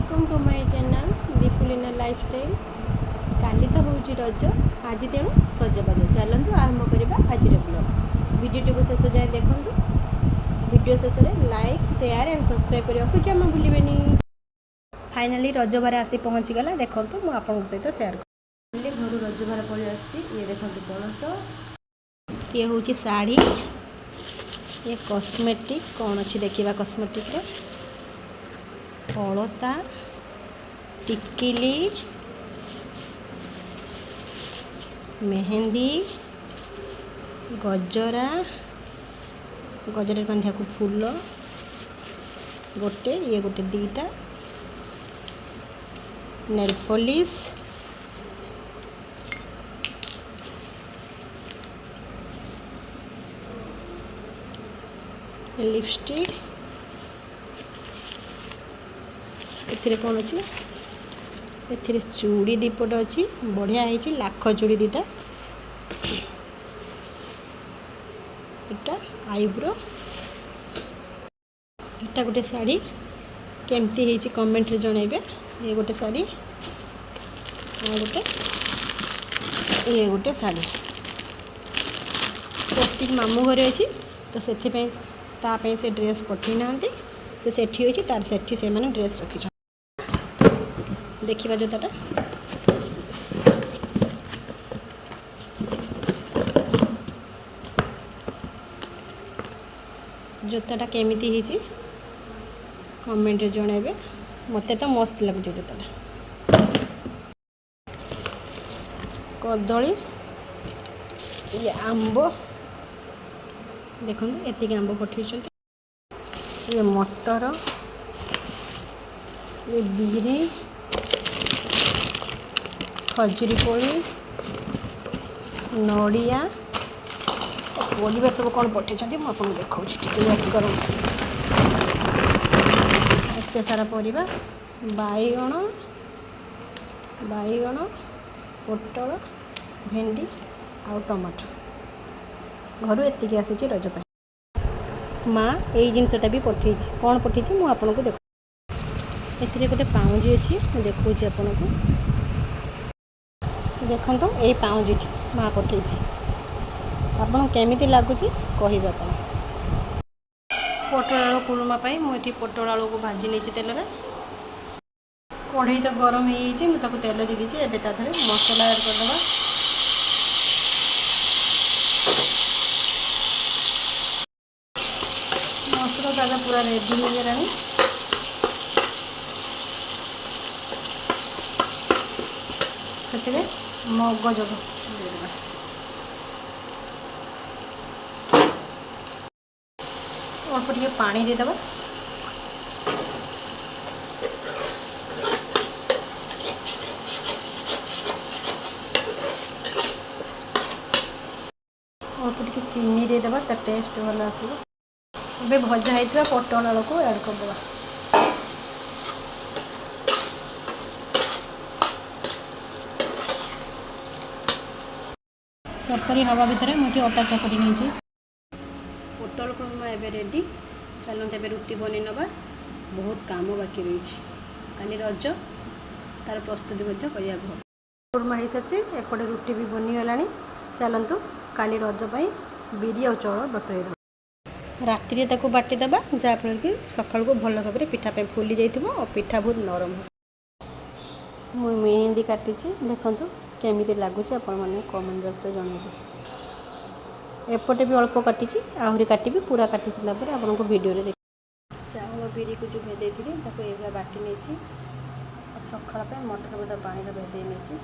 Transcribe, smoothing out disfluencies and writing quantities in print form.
Welcome to my channel Deepu Leena lifestyle. काली तो हूँ रज आज तेणु सजबाज चलतु आरंभ करवा आज ब्लॉग वीडियो को शेष जाए देखूँ। वीडियो शेष में लाइक शेयर एंड सब्सक्राइब करने को जमा भूलें। फाइनाली रजबार आसी पहुँचीगला देखूँ मुझे आपन सहित सेयार कर घर रजबार पलि ये देखो पणस ये हूँ शाढ़ी ये कॉस्मेटिक कौन अच्छी देखा कॉस्मेटिक अलता टिकिली मेहंदी गजरा गजरा बांधा को फूल गोटे ये गोटे दीटा नेल पॉलिश लिपस्टिक एथिरे कौन अच्छी एथिरे चूड़ी दीपट अच्छी बढ़िया है लाख चूड़ी दीटा एटा आईब्रो एटा गोटे शाड़ी केमती है कमेंट रे जनइबे। ये गोटे शाड़ी ये गोटे शाड़ी स्वस्तिक मामू घरे अच्छी तो से से ड्रेस पठे ना से सेठी होची तार सेठी से माने ड्रेस रखी देखिबा जोताटा जोताटा केमिति हिची कमेंट रे जणाइबे। मते तो मस्त लागुची जोताटा कदली ये आंब देखो एति आंब पठे ये मटर ये बिरी खजुरी कोली नड़िया परिवा सब कौन पठे मुझे देखा एत सारा परिवा बाईगण बाईगण पोटल भेंडी आउ टमाटो घर एतिकी आसी रज माँ यही जिनसटा भी पठे कौन पठे मुझे देख ए गोटे पाउंजी अच्छी देखा आपन को देखो तो यही पाउंजी माँ पठे आपन केमी लगुच कह पोटल आलू कुरुमा मुझे पोटल आलू को भाजी नहीं तेल में कढ़ई तो गरम हो तेल दे दीजिए एवं तादे मसला ऐड करदे मसला दादा पूरा रेडी हो गला से मगज अल्प टे पानी देदेबा अल्प टे चीनी देदेबा ता टेस्ट भल आसो। अबे भजा होता पोटल आलू को ऐड करदेबा तरकारी हवा भितर मुझे अटा चकटी नहीं पोटल कुरमा एवं रेडी चलते एवं रुटी बन नवा बहुत काम बाकी रही काली रज तार प्रस्तुति कुरमा हो सारी एपटे रुटी भी बनीगला चलतु काली रज बिरी और चाउल बतई राति ताको बाटीदेबा जहाँफल कि सका को भल भाव में पिठा फुली जाइए और पिठा बहुत नरम मुझे मेहंदी काटी देखु केमी लगुच आपने कमेंट बॉक्स में जनइबे। एपटे भी अल्प काटी आहरी काटी पूरा काटी सारापर आपको वीडियो देख चाउल बिरी को जो भेदे बाटी नहीं सका मटर बदा पानी भेदे नहीं